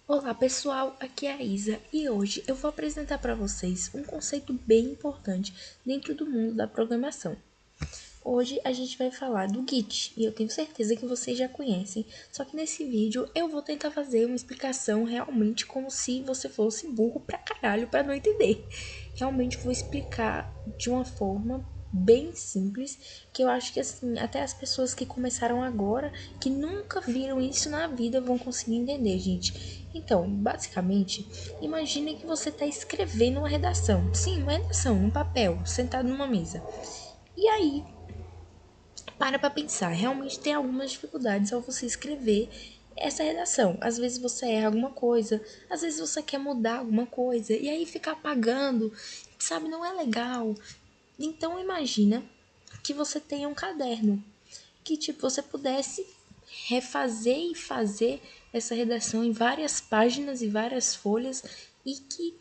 Olá pessoal, aqui é a Isa e hoje eu vou apresentar para vocês um conceito bem importante dentro do mundo da programação. Hoje a gente vai falar do Git e eu tenho certeza que vocês já conhecem, só que nesse vídeo eu vou tentar fazer uma explicação realmente como se você fosse burro pra caralho para não entender. Realmente vou explicar de uma forma bem simples, que eu acho que assim, até as pessoas que começaram agora, que nunca viram isso na vida, vão conseguir entender, gente. Então, basicamente, imagine que você está escrevendo uma redação. Sim, uma redação, um papel, sentado numa mesa. E aí, para pensar, realmente tem algumas dificuldades ao você escrever essa redação. Às vezes você erra alguma coisa, às vezes você quer mudar alguma coisa, e aí ficar apagando, sabe, não é legal. Então imagina que você tenha um caderno, que tipo você pudesse refazer e fazer essa redação em várias páginas e várias folhas e que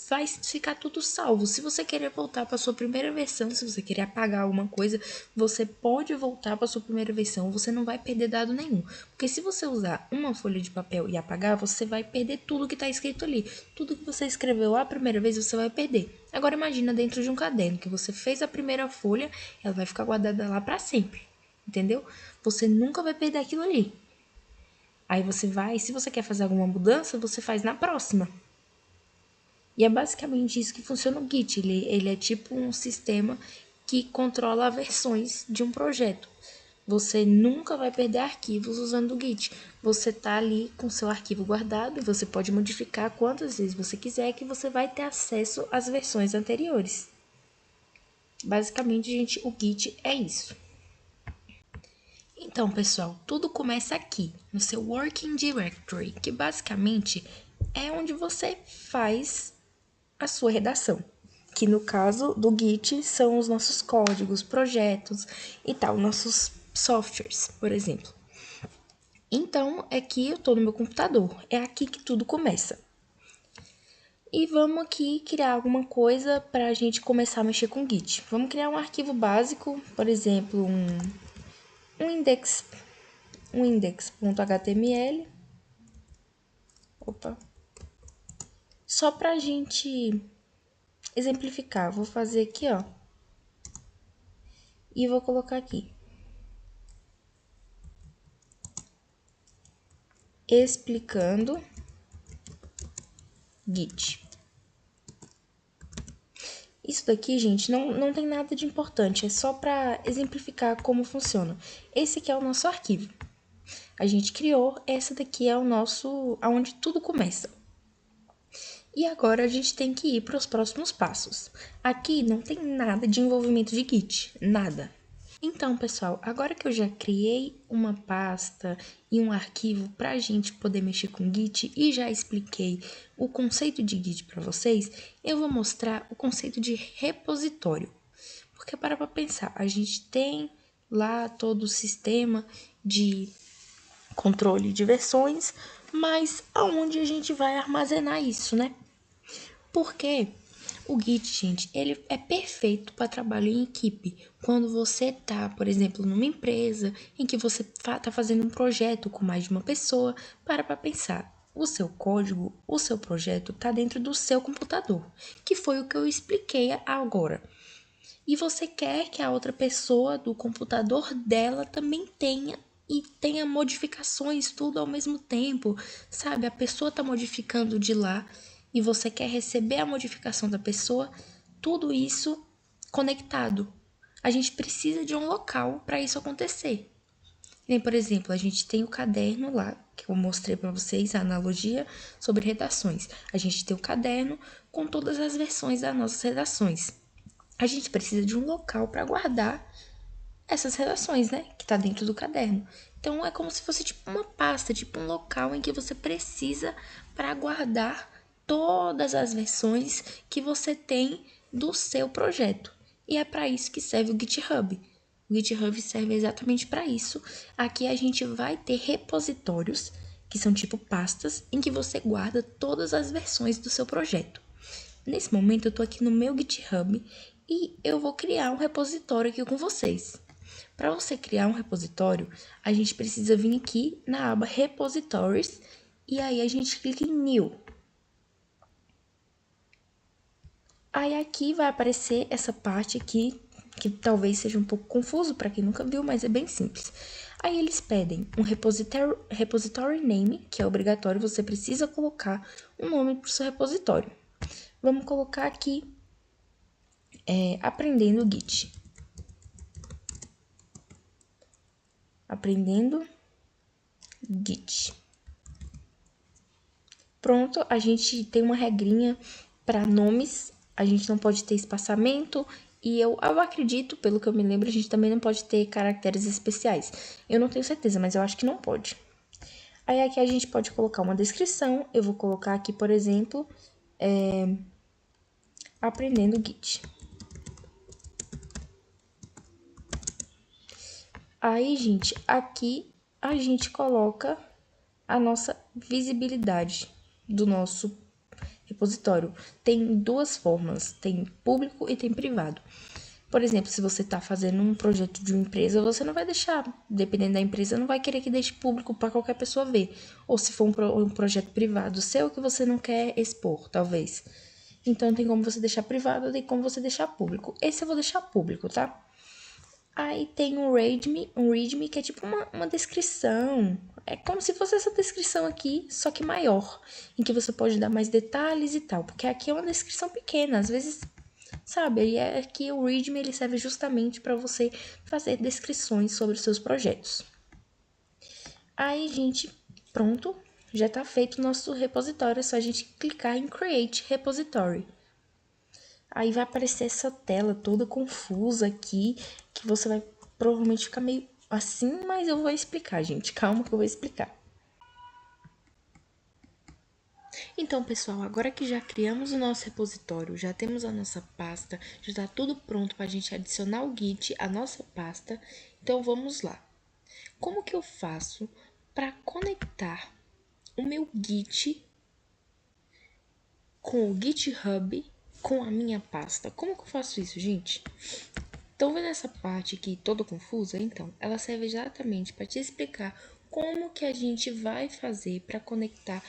vai ficar tudo salvo. Se você querer voltar para sua primeira versão, se você querer apagar alguma coisa, você pode voltar para sua primeira versão, você não vai perder dado nenhum. Porque se você usar uma folha de papel e apagar, você vai perder tudo que está escrito ali. Tudo que você escreveu a primeira vez, você vai perder. Agora imagina dentro de um caderno que você fez a primeira folha, ela vai ficar guardada lá para sempre. Entendeu? Você nunca vai perder aquilo ali. Aí você vai, se você quer fazer alguma mudança, você faz na próxima. E é basicamente isso que funciona o Git. Ele é tipo um sistema que controla versões de um projeto. Você nunca vai perder arquivos usando o Git. Você tá ali com seu arquivo guardado e você pode modificar quantas vezes você quiser que você vai ter acesso às versões anteriores. Basicamente, gente, o Git é isso. Então, pessoal, tudo começa aqui, no seu Working Directory, que basicamente é onde você faz a sua redação. Que no caso do Git são os nossos códigos, projetos e tal, nossos softwares, por exemplo. Então, aqui eu estou no meu computador, é aqui que tudo começa. E vamos aqui criar alguma coisa para a gente começar a mexer com o Git. Vamos criar um arquivo básico, por exemplo, um index.html. Opa. Só pra gente exemplificar, vou fazer aqui, ó. E vou colocar aqui. Explicando Git. Isso daqui, gente, não tem nada de importante, é só para exemplificar como funciona. Esse aqui é o nosso arquivo. A gente criou, essa daqui é o nosso, aonde tudo começa. E agora a gente tem que ir para os próximos passos. Aqui não tem nada de envolvimento de Git, nada. Então, pessoal, agora que eu já criei uma pasta e um arquivo para a gente poder mexer com Git e já expliquei o conceito de Git para vocês, eu vou mostrar o conceito de repositório. Porque para pensar, a gente tem lá todo o sistema de controle de versões, mas aonde a gente vai armazenar isso, né? Porque o Git, gente, ele é perfeito para trabalho em equipe. Quando você tá, por exemplo, numa empresa em que você tá fazendo um projeto com mais de uma pessoa, para pensar. O seu código, o seu projeto tá dentro do seu computador, que foi o que eu expliquei agora. E você quer que a outra pessoa do computador dela também tenha e tenha modificações tudo ao mesmo tempo, sabe? A pessoa tá modificando de lá e você quer receber a modificação da pessoa, tudo isso conectado. A gente precisa de um local para isso acontecer. Nem, por exemplo, a gente tem o caderno lá, que eu mostrei para vocês, a analogia sobre redações. A gente tem o caderno com todas as versões das nossas redações. A gente precisa de um local para guardar essas redações, né? Que tá dentro do caderno. Então é como se fosse tipo uma pasta, tipo um local em que você precisa para guardar todas as versões que você tem do seu projeto. E é para isso que serve o GitHub. O GitHub serve exatamente para isso. Aqui a gente vai ter repositórios, que são tipo pastas, em que você guarda todas as versões do seu projeto. Nesse momento eu tô aqui no meu GitHub e eu vou criar um repositório aqui com vocês. Para você criar um repositório, a gente precisa vir aqui na aba Repositories e aí a gente clica em New. Aí aqui vai aparecer essa parte aqui, que talvez seja um pouco confuso para quem nunca viu, mas é bem simples. Aí eles pedem um repository name, que é obrigatório, você precisa colocar um nome para o seu repositório. Vamos colocar aqui, aprendendo Git. Aprendendo Git. Pronto, a gente tem uma regrinha para nomes, a gente não pode ter espaçamento e eu acredito, pelo que eu me lembro, a gente também não pode ter caracteres especiais. Eu não tenho certeza, mas eu acho que não pode. Aí aqui a gente pode colocar uma descrição, eu vou colocar aqui, por exemplo, aprendendo Git. Aí, gente, aqui a gente coloca a nossa visibilidade do nosso repositório. Tem duas formas, tem público e tem privado. Por exemplo, se você está fazendo um projeto de uma empresa, você não vai deixar, dependendo da empresa, não vai querer que deixe público para qualquer pessoa ver. Ou se for um projeto privado seu que você não quer expor, talvez. Então, tem como você deixar privado, tem como você deixar público. Esse eu vou deixar público, tá? Aí tem um readme que é tipo uma descrição. É como se fosse essa descrição aqui, só que maior, em que você pode dar mais detalhes e tal. Porque aqui é uma descrição pequena, às vezes, sabe? E é que o readme ele serve justamente para você fazer descrições sobre os seus projetos. Aí, gente, pronto, já está feito o nosso repositório, é só a gente clicar em Create Repository. Aí vai aparecer essa tela toda confusa aqui, que você vai provavelmente ficar meio assim, mas eu vou explicar, gente. Calma que eu vou explicar. Então, pessoal, agora que já criamos o nosso repositório, já temos a nossa pasta, já está tudo pronto para a gente adicionar o Git à nossa pasta, então vamos lá. Como que eu faço para conectar o meu Git com o GitHub com a minha pasta? Como que eu faço isso, gente? Estão vendo essa parte aqui toda confusa? Então, ela serve exatamente para te explicar como que a gente vai fazer para conectar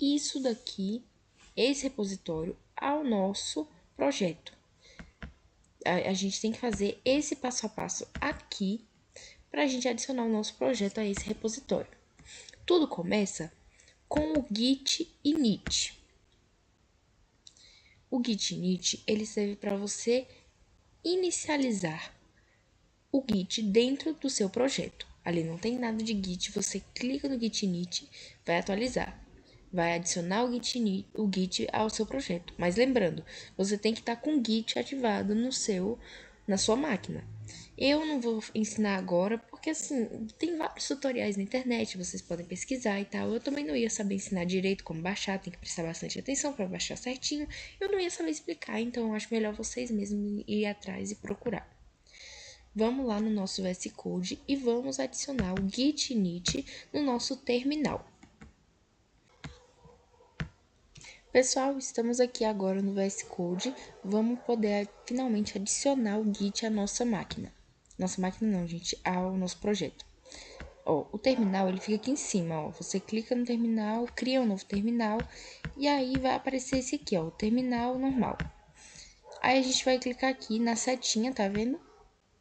isso daqui, esse repositório, ao nosso projeto. A gente tem que fazer esse passo a passo aqui para a gente adicionar o nosso projeto a esse repositório. Tudo começa com o Git init. O Git init, ele serve para você inicializar o Git dentro do seu projeto. Ali não tem nada de Git, você clica no Git init, vai atualizar, vai adicionar o Git ao seu projeto. Mas lembrando, você tem que estar com o Git ativado na sua máquina. Eu não vou ensinar agora, porque assim, tem vários tutoriais na internet, vocês podem pesquisar e tal. Eu também não ia saber ensinar direito como baixar, tem que prestar bastante atenção para baixar certinho. Eu não ia saber explicar, então eu acho melhor vocês mesmos ir atrás e procurar. Vamos lá no nosso VS Code e vamos adicionar o Git init no nosso terminal. Pessoal, estamos aqui agora no VS Code, vamos poder finalmente adicionar o Git à nossa máquina. Nossa máquina não, gente, ao nosso projeto. Ó, o terminal, ele fica aqui em cima, ó. Você clica no terminal, cria um novo terminal, e aí vai aparecer esse aqui, ó, o terminal normal. Aí a gente vai clicar aqui na setinha, tá vendo?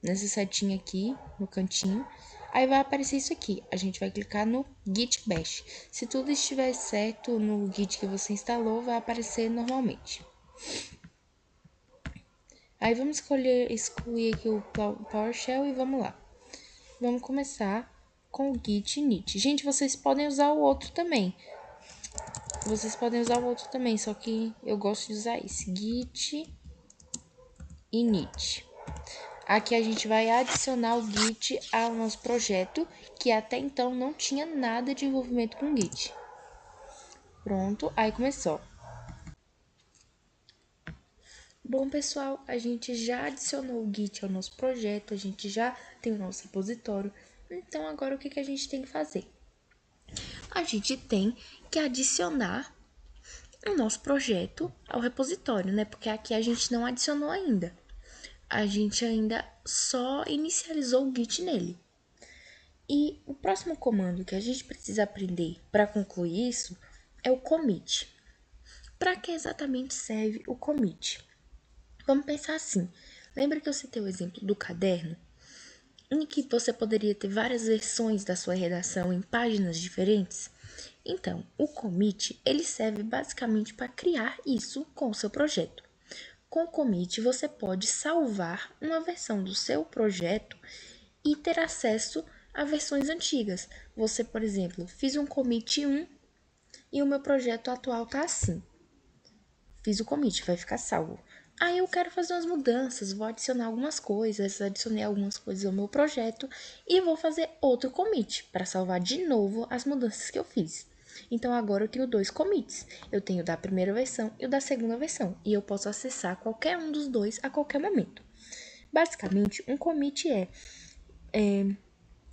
Nessa setinha aqui, no cantinho. Aí vai aparecer isso aqui. A gente vai clicar no Git Bash. Se tudo estiver certo no Git que você instalou, vai aparecer normalmente. Aí vamos excluir aqui o PowerShell e vamos lá. Vamos começar com o Git init. Gente, vocês podem usar o outro também. Só que eu gosto de usar esse. Git init. Aqui a gente vai adicionar o Git ao nosso projeto, que até então não tinha nada de envolvimento com Git. Pronto, aí começou. Bom, pessoal, a gente já adicionou o Git ao nosso projeto, a gente já tem o nosso repositório. Então, agora o que a gente tem que fazer? A gente tem que adicionar o nosso projeto ao repositório, né? Porque aqui a gente não adicionou ainda. A gente ainda só inicializou o Git nele. E o próximo comando que a gente precisa aprender para concluir isso é o commit. Para que exatamente serve o commit? Vamos pensar assim. Lembra que eu citei o exemplo do caderno? Em que você poderia ter várias versões da sua redação em páginas diferentes? Então, o commit, ele serve basicamente para criar isso com o seu projeto. Com o commit, você pode salvar uma versão do seu projeto e ter acesso a versões antigas. Você, por exemplo, fiz um commit 1 e o meu projeto atual tá assim. Fiz o commit, vai ficar salvo. Aí eu quero fazer umas mudanças, vou adicionar algumas coisas, adicionei algumas coisas ao meu projeto e vou fazer outro commit para salvar de novo as mudanças que eu fiz. Então agora eu tenho 2 commits. Eu tenho o da primeira versão e o da segunda versão, e eu posso acessar qualquer um dos dois a qualquer momento. Basicamente, um commit é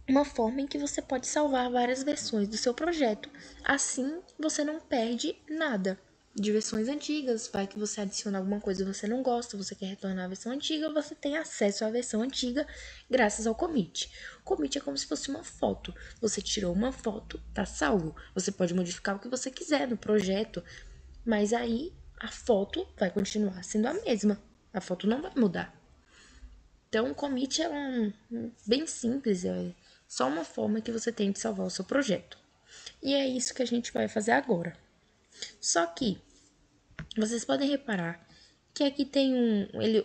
uma forma em que você pode salvar várias versões do seu projeto. Assim, você não perde nada. De versões antigas, vai que você adiciona alguma coisa e você não gosta, você quer retornar à versão antiga, você tem acesso à versão antiga graças ao commit. O commit é como se fosse uma foto. Você tirou uma foto, tá salvo. Você pode modificar o que você quiser no projeto, mas aí a foto vai continuar sendo a mesma. A foto não vai mudar. Então, o commit é bem simples, é só uma forma que você tem de salvar o seu projeto. E é isso que a gente vai fazer agora. Só que vocês podem reparar que aqui tem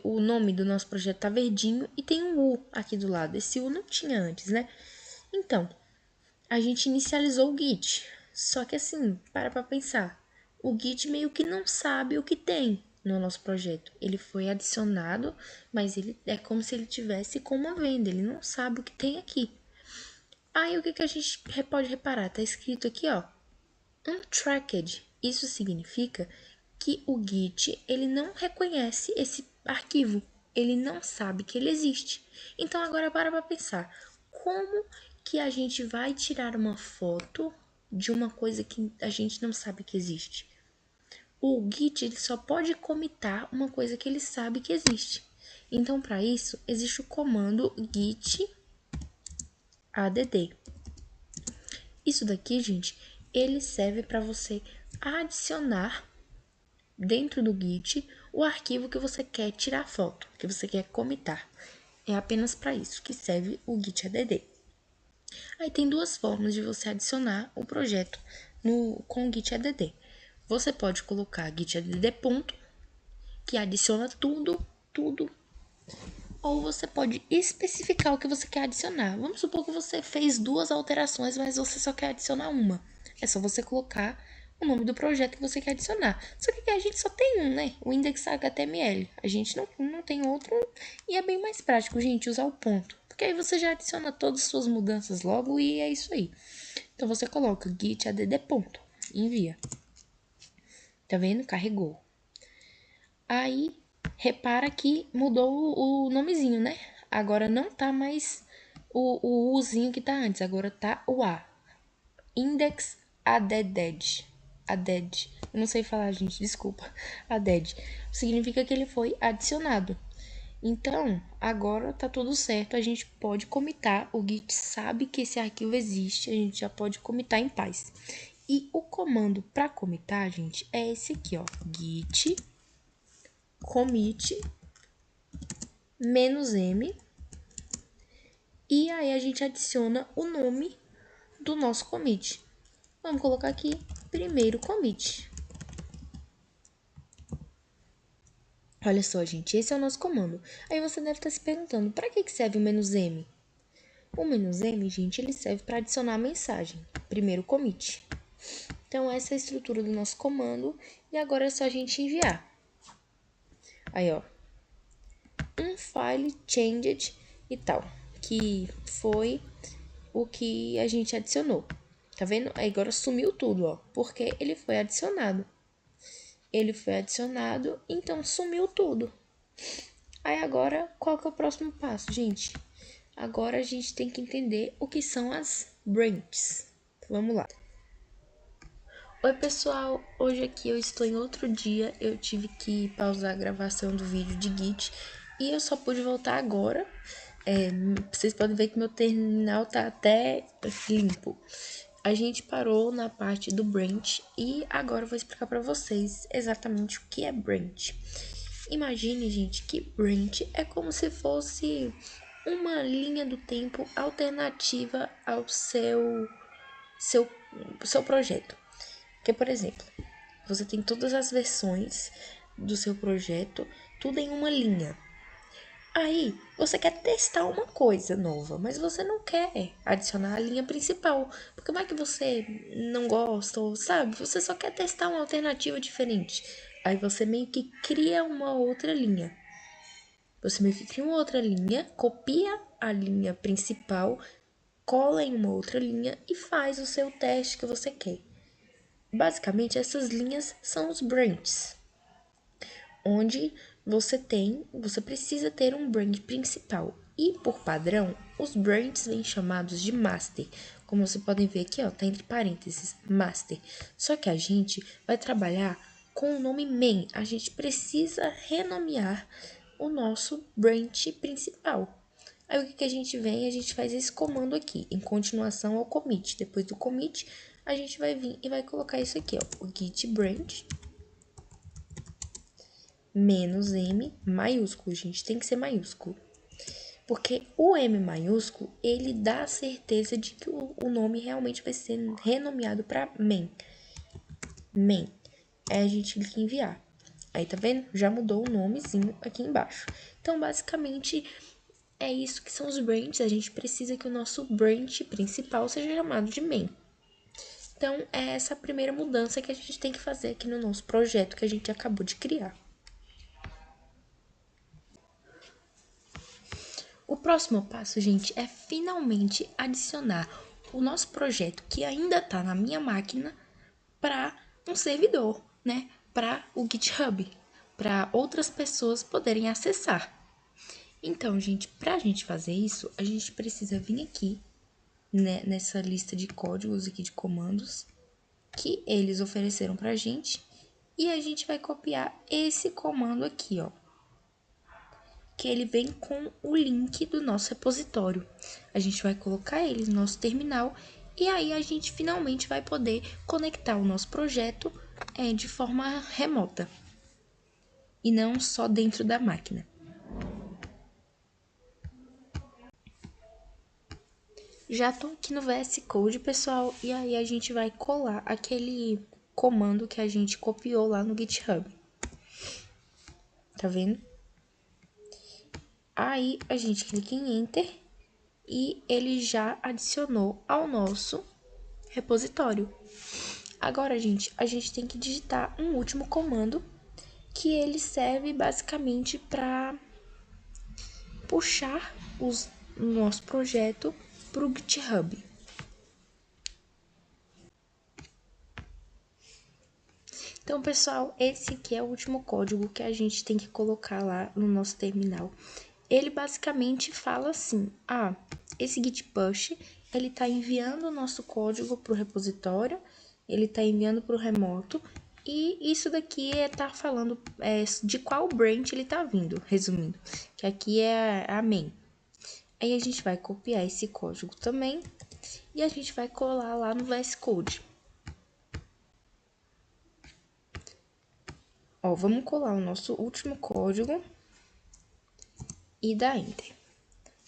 o nome do nosso projeto tá verdinho e tem um U aqui do lado. Esse U não tinha antes, né? Então, a gente inicializou o Git. Só que assim, para pensar. O Git meio que não sabe o que tem no nosso projeto. Ele foi adicionado, mas ele é como se ele tivesse com uma venda. Ele não sabe o que tem aqui. Aí o que a gente pode reparar? Tá escrito aqui, ó, untracked. Isso significa que o Git ele não reconhece esse arquivo. Ele não sabe que ele existe. Então agora para pensar. Como que a gente vai tirar uma foto de uma coisa que a gente não sabe que existe? O Git ele só pode commitar uma coisa que ele sabe que existe. Então, para isso, existe o comando git add. Isso daqui, gente, ele serve para você adicionar dentro do Git o arquivo que você quer tirar foto, que você quer commitar. É apenas para isso que serve o git add. Aí tem duas formas de você adicionar o projeto com o git add. Você pode colocar git add ponto, que adiciona tudo. Ou você pode especificar o que você quer adicionar. Vamos supor que você fez 2 alterações, mas você só quer adicionar uma. É só você colocar o nome do projeto que você quer adicionar. Só que aqui a gente só tem um, né? O index HTML. A gente não tem outro e é bem mais prático, gente, usar o ponto. Porque aí você já adiciona todas as suas mudanças logo e é isso aí. Então você coloca git add ponto e envia. Tá vendo? Carregou. Aí, repara que mudou o nomezinho, né? Agora não tá mais o Uzinho que tá antes, agora tá o A. Index added. Added. Eu não sei falar, gente, desculpa. Added. Significa que ele foi adicionado. Então, agora tá tudo certo, a gente pode commitar, o Git sabe que esse arquivo existe, a gente já pode commitar em paz. E o comando para commitar, gente, é esse aqui, ó, git commit -m e aí a gente adiciona o nome do nosso commit. Vamos colocar aqui primeiro commit. Olha só, gente, esse é o nosso comando. Aí você deve estar se perguntando, para que serve o "-m"? O "-m", gente, ele serve para adicionar a mensagem, primeiro commit. Então, essa é a estrutura do nosso comando e agora é só a gente enviar. Aí, ó, um file changed e tal, que foi o que a gente adicionou. Tá vendo? Aí agora sumiu tudo, ó, porque ele foi adicionado. Ele foi adicionado, então sumiu tudo. Aí agora, qual que é o próximo passo, gente? Agora a gente tem que entender o que são as branches. Vamos lá. Oi, pessoal. Hoje aqui eu estou em outro dia. Eu tive que pausar a gravação do vídeo de Git e eu só pude voltar agora Vocês podem ver que meu terminal tá até limpo. A gente parou na parte do branch e agora eu vou explicar para vocês exatamente o que é branch. Imagine, gente, que branch é como se fosse uma linha do tempo alternativa ao seu, seu projeto. Que, por exemplo, você tem todas as versões do seu projeto, tudo em uma linha. Aí, você quer testar uma coisa nova, mas você não quer adicionar a linha principal. Porque vai que você não gosta, ou sabe? Você só quer testar uma alternativa diferente. Aí você meio que cria uma outra linha. Você meio que cria uma outra linha, copia a linha principal, cola em uma outra linha e faz o seu teste que você quer. Basicamente, essas linhas são os branches, onde você precisa ter um brand principal. E por padrão, os brands vêm chamados de master. Como vocês podem ver aqui, ó, tá entre parênteses, master. Só que a gente vai trabalhar com o nome main. A gente precisa renomear o nosso branch principal. Aí o que a gente vem? A gente faz esse comando aqui, em continuação ao commit. Depois do commit, a gente vai vir e vai colocar isso aqui, ó, o git branch menos M maiúsculo, gente, tem que ser maiúsculo. Porque o M maiúsculo, ele dá a certeza de que o nome realmente vai ser renomeado para main. Main. Aí a gente clica em enviar. Aí tá vendo? Já mudou o nomezinho aqui embaixo. Então, basicamente, é isso que são os branches. A gente precisa que o nosso branch principal seja chamado de main. Então, é essa a primeira mudança que a gente tem que fazer aqui no nosso projeto que a gente acabou de criar. O próximo passo, gente, é finalmente adicionar o nosso projeto que ainda está na minha máquina para um servidor, né? Para o GitHub, para outras pessoas poderem acessar. Então, gente, para a gente fazer isso, a gente precisa vir aqui, né, nessa lista de códigos aqui de comandos que eles ofereceram para a gente e a gente vai copiar esse comando aqui, ó, que ele vem com o link do nosso repositório. A gente vai colocar ele no nosso terminal e aí a gente finalmente vai poder conectar o nosso projeto de forma remota e não só dentro da máquina. Já estou aqui no VS Code, pessoal, e aí a gente vai colar aquele comando que a gente copiou lá no GitHub. Tá vendo? Aí a gente clica em Enter e ele já adicionou ao nosso repositório. Agora, gente, a gente tem que digitar um último comando que ele serve basicamente para puxar o nosso projeto para o GitHub. Então, pessoal, esse aqui é o último código que a gente tem que colocar lá no nosso terminal. Ele basicamente fala assim, esse git push, ele está enviando o nosso código para o repositório, ele está enviando para o remoto, e isso daqui tá falando de qual branch ele está vindo, resumindo, que aqui é a main. Aí a gente vai copiar esse código também, e a gente vai colar lá no VS Code. Ó, vamos colar o nosso último código e dar Enter.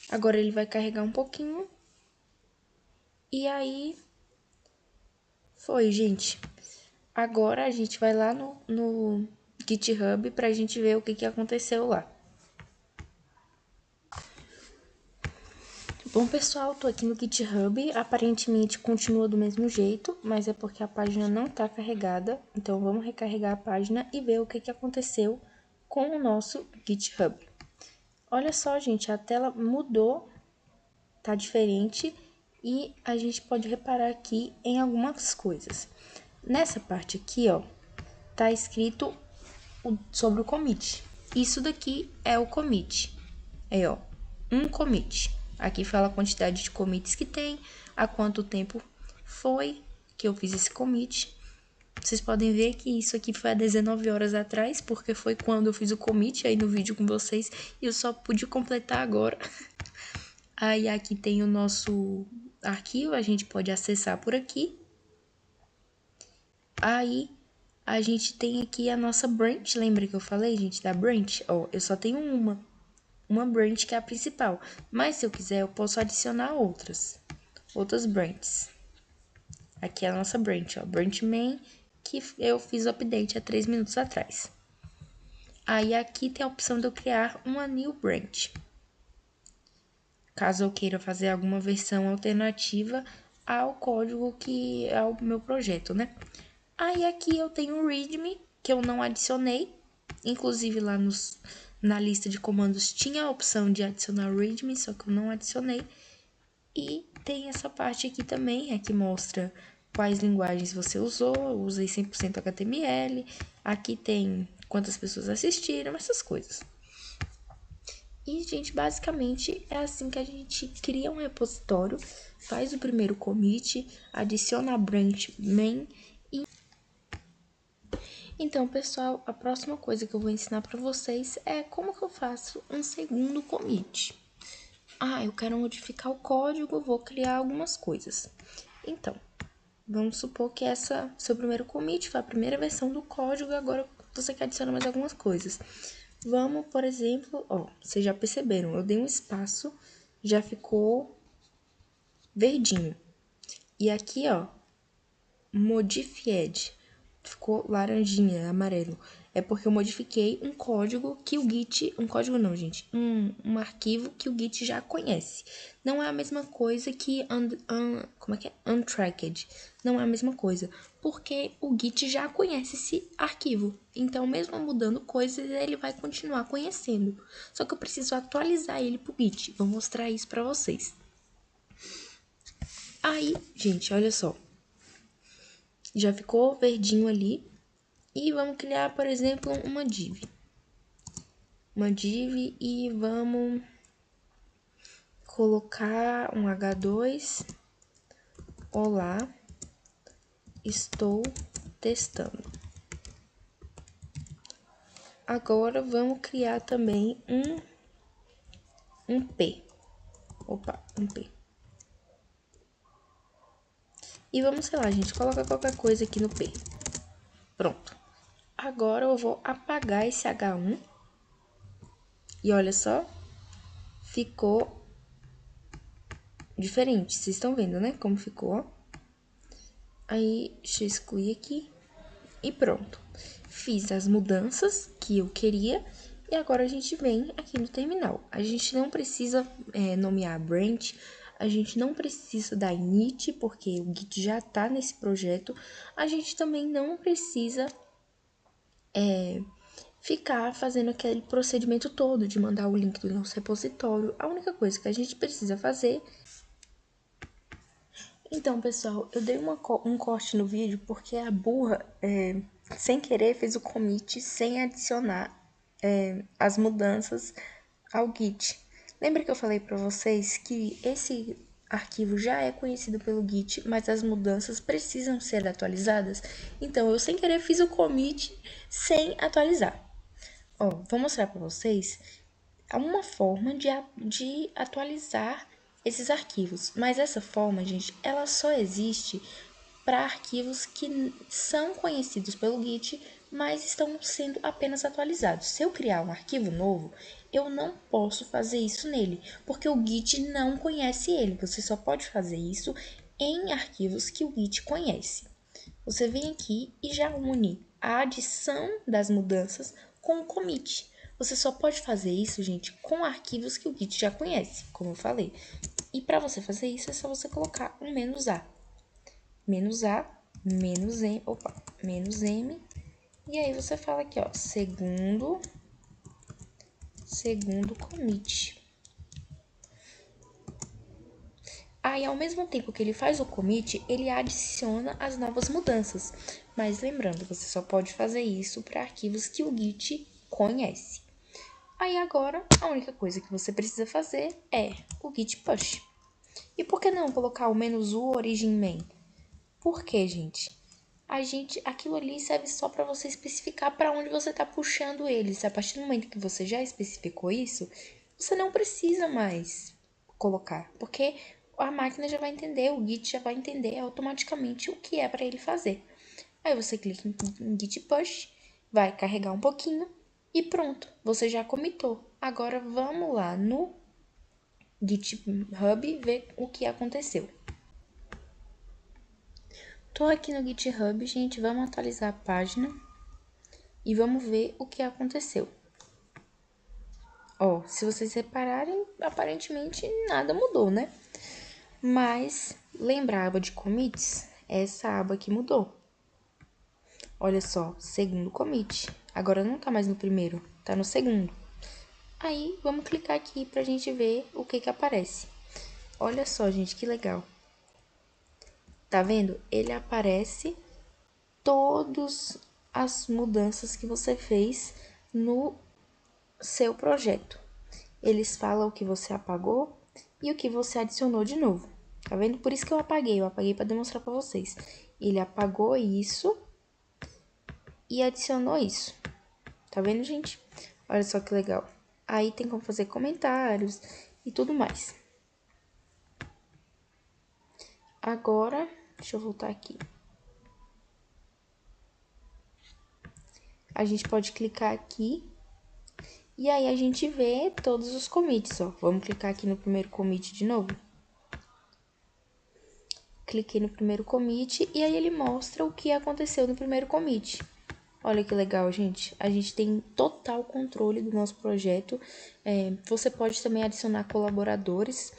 Agora ele vai carregar um pouquinho. E aí, foi, gente. Agora a gente vai lá no GitHub pra gente ver o que aconteceu lá. Bom, pessoal, tô aqui no GitHub. Aparentemente continua do mesmo jeito, mas é porque a página não tá carregada. Então, vamos recarregar a página e ver o que aconteceu com o nosso GitHub. Olha só, gente, a tela mudou, tá diferente e a gente pode reparar aqui em algumas coisas. Nessa parte aqui, ó, tá escrito sobre o commit. Isso daqui é o commit. Aí, ó, um commit. Aqui fala a quantidade de commits que tem, há quanto tempo foi que eu fiz esse commit. Vocês podem ver que isso aqui foi há 19 horas atrás, porque foi quando eu fiz o commit aí no vídeo com vocês e eu só pude completar agora. Aí aqui tem o nosso arquivo, a gente pode acessar por aqui. Aí a gente tem aqui a nossa branch, lembra que eu falei, gente, da branch? Ó, eu só tenho uma branch que é a principal, mas se eu quiser eu posso adicionar outras branches. Aqui é a nossa branch, ó, branch main, que eu fiz o update há 3 minutos atrás. Aí aqui tem a opção de eu criar uma new branch, caso eu queira fazer alguma versão alternativa ao código que é o meu projeto, né? Aí aqui eu tenho o readme, que eu não adicionei, inclusive lá na lista de comandos tinha a opção de adicionar o readme, só que eu não adicionei. E tem essa parte aqui também, que mostra quais linguagens você usou, eu usei 100% HTML, aqui tem quantas pessoas assistiram, essas coisas. E, gente, basicamente é assim que a gente cria um repositório, faz o primeiro commit, adiciona a branch main e... Então, pessoal, a próxima coisa que eu vou ensinar para vocês é como que eu faço um segundo commit. Eu quero modificar o código, vou criar algumas coisas. Então, vamos supor que essa seu primeiro commit foi a primeira versão do código e agora você quer adicionar mais algumas coisas. Vamos, por exemplo, vocês já perceberam, eu dei um espaço, já ficou verdinho. E aqui, modified, ficou laranjinha, amarelo. É porque eu modifiquei um código que o Git... Um código não, gente. Um arquivo que o Git já conhece. Não é a mesma coisa que... como é que é? Untracked. Não é a mesma coisa. Porque o Git já conhece esse arquivo. Então, mesmo mudando coisas, ele vai continuar conhecendo. Só que eu preciso atualizar ele pro Git. Vou mostrar isso pra vocês. Aí, gente, olha só. Já ficou verdinho ali. E vamos criar, por exemplo, uma div. E vamos colocar um H2. Olá, estou testando. Agora vamos criar também um P. Um P. E vamos, sei lá, gente, coloca qualquer coisa aqui no P. Pronto. Agora eu vou apagar esse H1. E olha só, ficou diferente. Vocês estão vendo, né? Como ficou. Aí, deixa eu excluir aqui. E pronto. Fiz as mudanças que eu queria. E agora a gente vem aqui no terminal. A gente não precisa nomear a branch. A gente não precisa dar init, porque o Git já tá nesse projeto. A gente também não precisa ficar fazendo aquele procedimento todo de mandar o link do nosso repositório. A única coisa que a gente precisa fazer... Então, pessoal, eu dei um corte no vídeo porque a burra, sem querer, fez o commit sem adicionar as mudanças ao Git. Lembra que eu falei para vocês que esse arquivo já é conhecido pelo Git, mas as mudanças precisam ser atualizadas? Então, eu sem querer fiz o commit sem atualizar. Vou mostrar para vocês uma forma de atualizar esses arquivos. Mas essa forma, gente, ela só existe para arquivos que são conhecidos pelo Git, mas estão sendo apenas atualizados. Se eu criar um arquivo novo, eu não posso fazer isso nele, porque o Git não conhece ele. Você só pode fazer isso em arquivos que o Git conhece. Você vem aqui e já une a adição das mudanças com o commit. Você só pode fazer isso, gente, com arquivos que o Git já conhece, como eu falei. E para você fazer isso, é só você colocar um "-a". "-a", "-m", e aí você fala aqui, segundo commit. Aí, ao mesmo tempo que ele faz o commit, ele adiciona as novas mudanças. Mas lembrando, você só pode fazer isso para arquivos que o Git conhece. Aí agora, a única coisa que você precisa fazer é o git push. E por que não colocar o "-u origin main"? Por quê, gente? Aquilo ali serve só para você especificar para onde você está puxando eles. A partir do momento que você já especificou isso, você não precisa mais colocar, porque a máquina já vai entender, o Git já vai entender automaticamente o que é para ele fazer. Aí você clica em Git Push, vai carregar um pouquinho e pronto, você já comitou. Agora vamos lá no GitHub ver o que aconteceu. Tô aqui no GitHub, gente, vamos atualizar a página e vamos ver o que aconteceu. Ó, se vocês repararem, aparentemente nada mudou, né? Mas lembra a aba de commits? Essa aba aqui mudou. Olha só, segundo commit. Agora não tá mais no primeiro, tá no segundo. Aí, vamos clicar aqui pra gente ver o que que aparece. Olha só, gente, que legal. Tá vendo? Ele aparece todas as mudanças que você fez no seu projeto. Eles falam o que você apagou e o que você adicionou de novo. Tá vendo? Por isso que eu apaguei para demonstrar para vocês. Ele apagou isso e adicionou isso. Tá vendo, gente? Olha só que legal. Aí tem como fazer comentários e tudo mais. Agora, deixa eu voltar aqui. A gente pode clicar aqui e aí a gente vê todos os commits, ó. Vamos clicar aqui no primeiro commit de novo. Cliquei no primeiro commit e aí ele mostra o que aconteceu no primeiro commit. Olha que legal, gente. A gente tem total controle do nosso projeto. Você pode também adicionar colaboradores.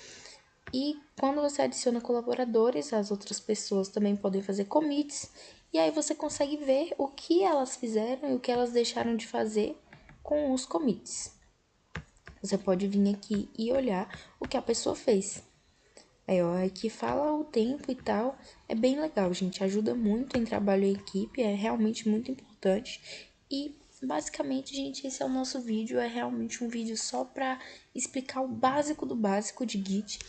E quando você adiciona colaboradores, as outras pessoas também podem fazer commits. E aí você consegue ver o que elas fizeram e o que elas deixaram de fazer com os commits. Você pode vir aqui e olhar o que a pessoa fez. Aí, ó, aqui fala o tempo e tal. É bem legal, gente. Ajuda muito em trabalho em equipe. É realmente muito importante. E, basicamente, gente, esse é o nosso vídeo. É realmente um vídeo só pra explicar o básico do básico de Git.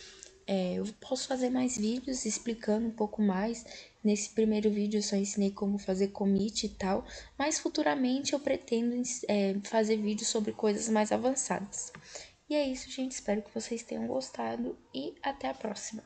Eu posso fazer mais vídeos explicando um pouco mais. Nesse primeiro vídeo eu só ensinei como fazer commit e tal. Mas, futuramente, eu pretendo fazer vídeos sobre coisas mais avançadas. E é isso, gente. Espero que vocês tenham gostado e até a próxima.